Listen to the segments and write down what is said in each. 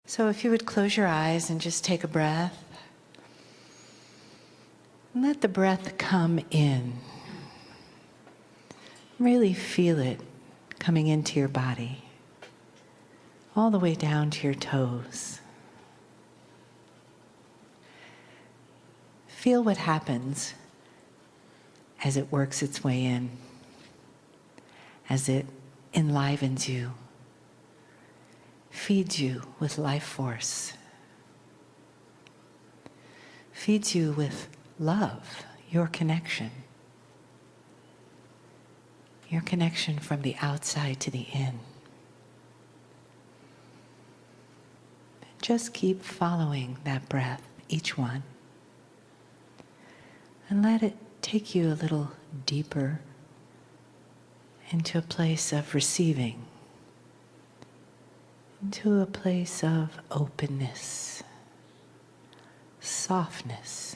So if you would close your eyes and just take a breath, and let the breath come in. Really feel it coming into your body, all the way down to your toes. Feel what happens as it works its way in, as it enlivens you, feeds you with life force, feeds you with love, your connection from the outside to the in. Just keep following that breath, each one, and let it take you a little deeper into a place of receiving, into a place of openness, softness,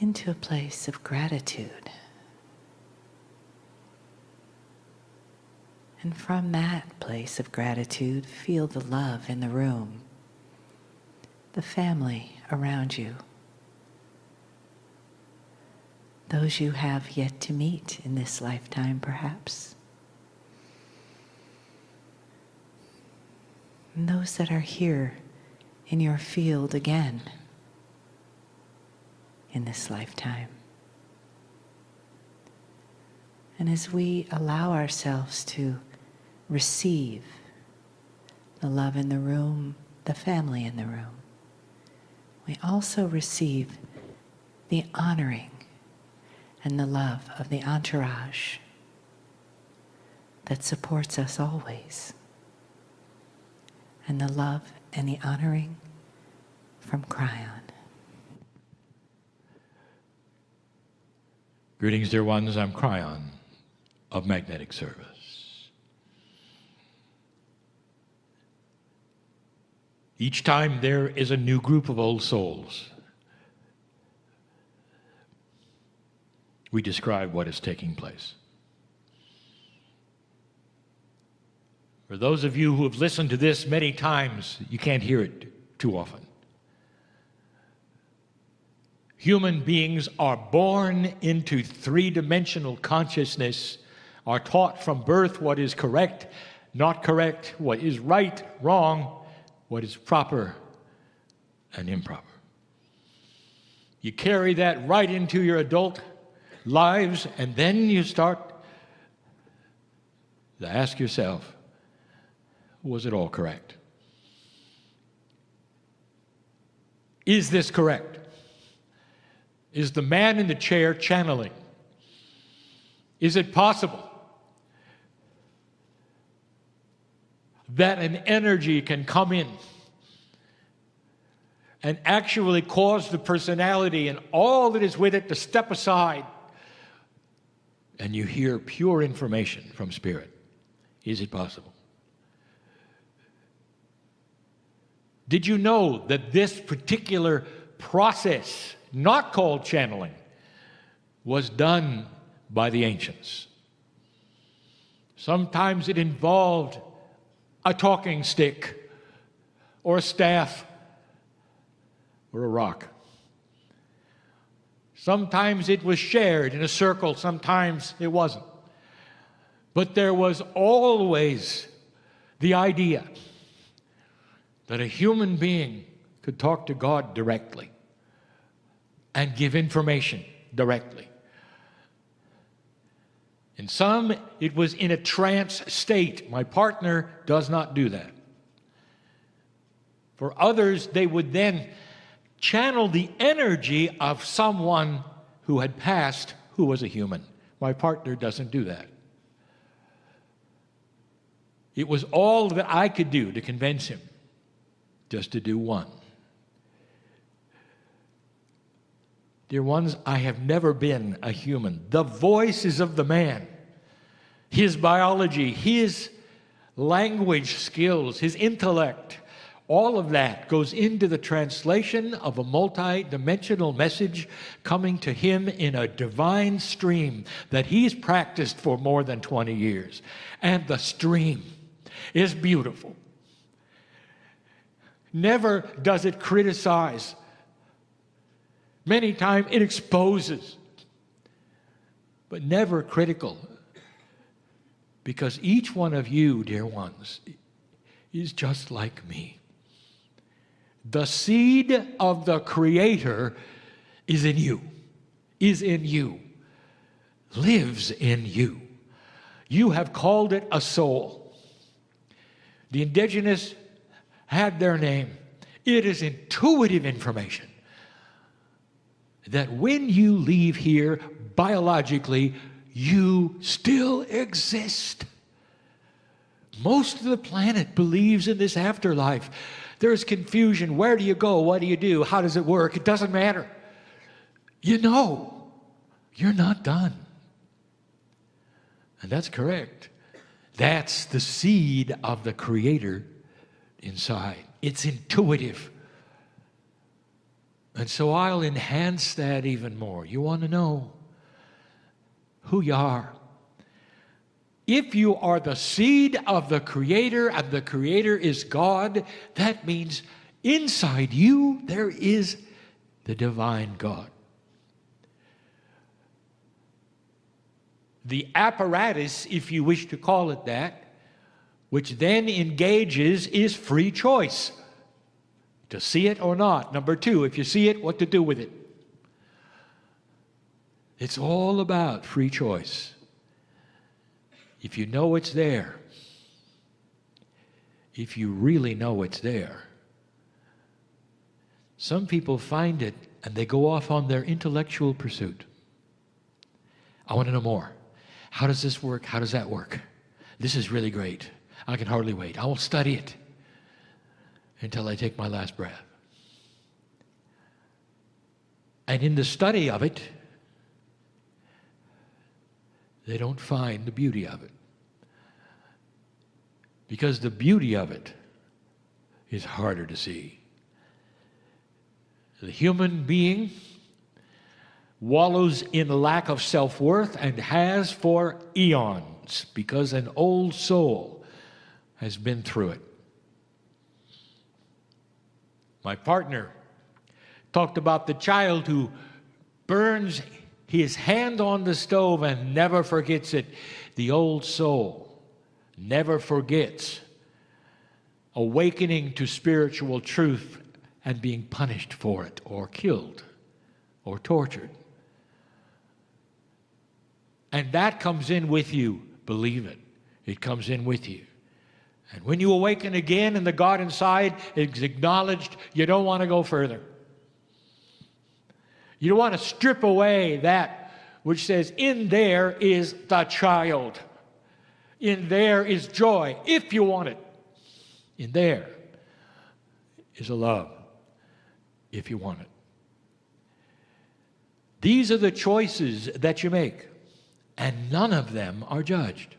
into a place of gratitude. And from that place of gratitude, feel the love in the room, the family around you, those you have yet to meet in this lifetime, perhaps, and those that are here in your field again in this lifetime. And as we allow ourselves to receive the love in the room, the family in the room, we also receive the honoring and the love of the entourage that supports us always, and the love and the honoring from Kryon. Greetings, dear ones. I'm Kryon of Magnetic Service. Each time there is a new group of old souls, we describe what is taking place. For those of you who have listened to this many times, you can't hear it too often. Human beings are born into three-dimensional consciousness, are taught from birth what is correct, not correct, what is right, wrong, what is proper and improper. You carry that right into your adult lives, and then you start to ask yourself, was it all correct? Is this correct? Is the man in the chair channeling? Is it possible that an energy can come in and actually cause the personality and all that is with it to step aside, and you hear pure information from Spirit? Is it possible? Did you know that this particular process, not called channeling, was done by the ancients? Sometimes it involved a talking stick or a staff or a rock. Sometimes it was shared in a circle, sometimes it wasn't. But there was always the idea that a human being could talk to God directly and give information directly. In some, it was in a trance state. My partner does not do that. For others, they would then channel the energy of someone who had passed who was a human. My partner doesn't do that. It was all that I could do to convince him just to do one. Dear ones, I have never been a human. The voice is of the man. His biology, his language skills, his intellect, all of that goes into the translation of a multi-dimensional message coming to him in a divine stream that he's practiced for more than 20 years. And the stream is beautiful. Never does it criticize. Many times it exposes, but never critical. Because each one of you, dear ones, is just like me. The seed of the Creator is in you, lives in you. You have called it a soul. The indigenous had their name. It is intuitive information that when you leave here, biologically, you still exist. Most of the planet believes in this afterlife. There's confusion. Where do you go? What do you do? How does it work? It doesn't matter. You know, you're not done. And that's correct. That's the seed of the Creator inside. It's intuitive. And so I'll enhance that even more. You want to know who you are. If you are the seed of the Creator and the Creator is God, that means inside you there is the divine God. The apparatus, if you wish to call it that, which then engages, is free choice. To see it or not. Number two, if you see it, what to do with it. It's all about free choice. If you know it's there, if you really know it's there. Some people find it and they go off on their intellectual pursuit. I want to know more. How does this work? How does that work? This is really great. I can hardly wait. I will study it until I take my last breath. And in the study of it, they don't find the beauty of it. Because the beauty of it is harder to see. The human being wallows in lack of self-worth and has for eons because an old soul has been through it. My partner talked about the child who burns his hand on the stove and never forgets it. The old soul never forgets awakening to spiritual truth and being punished for it or killed or tortured. And that comes in with you. Believe it. It comes in with you. And when you awaken again and the God inside is acknowledged, you don't want to go further. You don't want to strip away that which says, in there is the child. In there is joy, if you want it. In there is a love, if you want it. These are the choices that you make, and none of them are judged.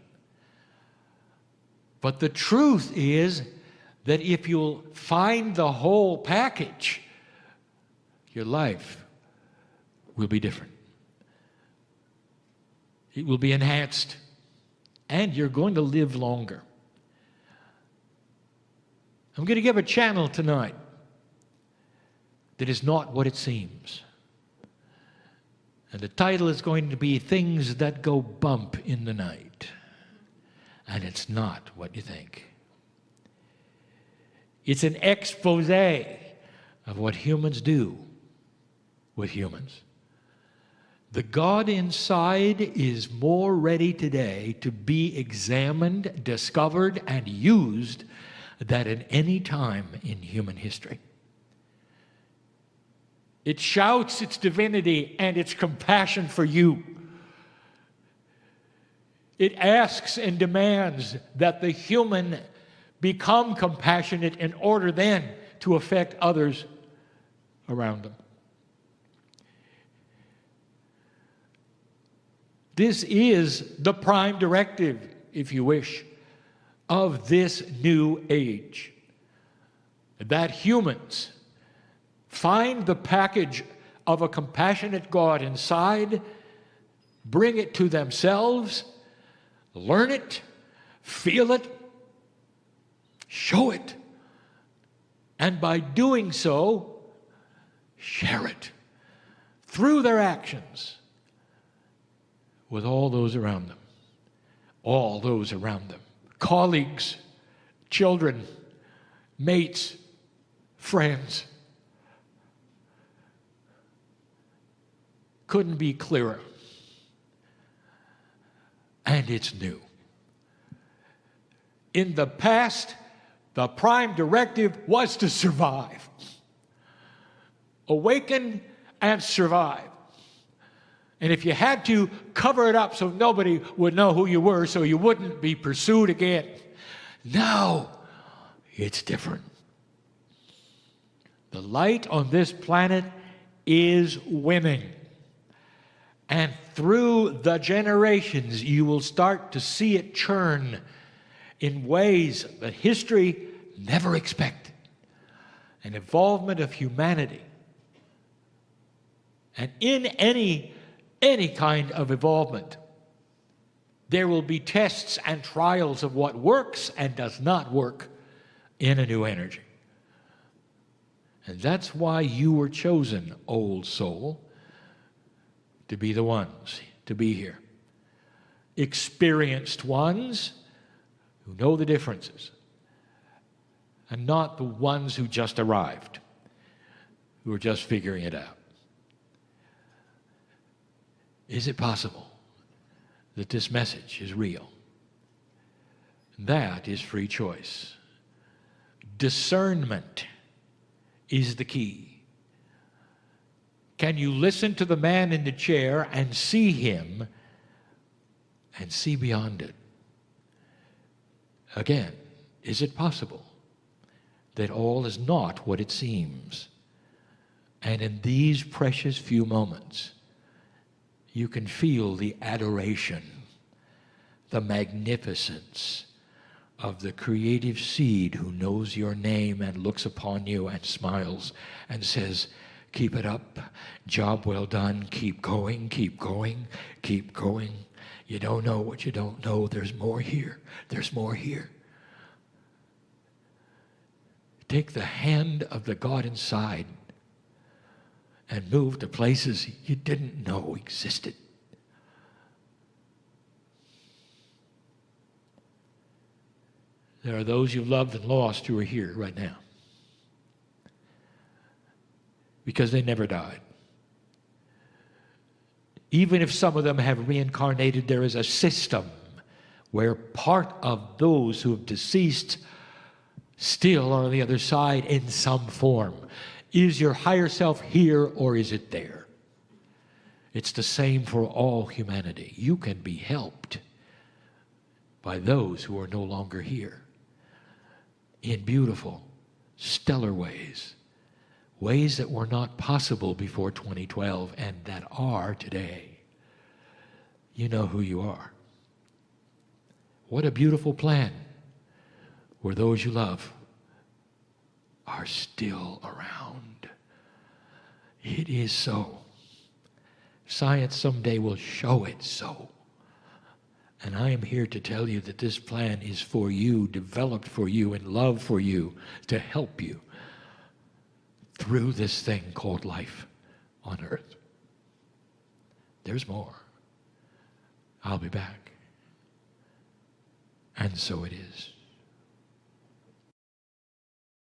But the truth is that if you'll find the whole package, your life will be different. It will be enhanced, and you're going to live longer. I'm going to give a channel tonight that is not what it seems. And the title is going to be Things That Go Bump in the Night. And it's not what you think. It's an expose of what humans do with humans. The God inside is more ready today to be examined, discovered, and used than at any time in human history. It shouts its divinity and its compassion for you. It asks and demands that the human become compassionate in order then to affect others around them. This is the prime directive, if you wish, of this new age. That humans find the package of a compassionate God inside, bring it to themselves, learn it, feel it, show it. And by doing so, share it through their actions with all those around them. All those around them. Colleagues, children, mates, friends. Couldn't be clearer. And it's new. In the past, the prime directive was to survive. Awaken and survive. And if you had to, cover it up so nobody would know who you were, so you wouldn't be pursued again. Now, it's different. The light on this planet is winning. And through the generations, you will start to see it churn in ways that history never expected. An involvement of humanity. And in any kind of involvement, there will be tests and trials of what works and does not work in a new energy. And that's why you were chosen, old soul, to be the ones, to be here. Experienced ones who know the differences, and not the ones who just arrived, who are just figuring it out. Is it possible that this message is real? That is free choice. Discernment is the key. Can you listen to the man in the chair and see him and see beyond it? Again, is it possible that all is not what it seems? And in these precious few moments, you can feel the adoration, the magnificence of the creative seed who knows your name and looks upon you and smiles and says, keep it up, job well done, keep going, keep going, keep going. You don't know what you don't know. There's more here. There's more here. Take the hand of the God inside and move to places you didn't know existed. There are those you loved and lost who are here right now because they never died. Even if some of them have reincarnated, there is a system where part of those who have deceased still are on the other side in some form. Is your higher self here or is it there? It's the same for all humanity. You can be helped by those who are no longer here in beautiful, stellar ways. Ways that were not possible before 2012 and that are today. You know who you are. What a beautiful plan where those you love are still around. It is so. Science someday will show it so. And I am here to tell you that this plan is for you, developed for you, and love for you, to help you through this thing called life on earth. There's more. I'll be back. And so it is.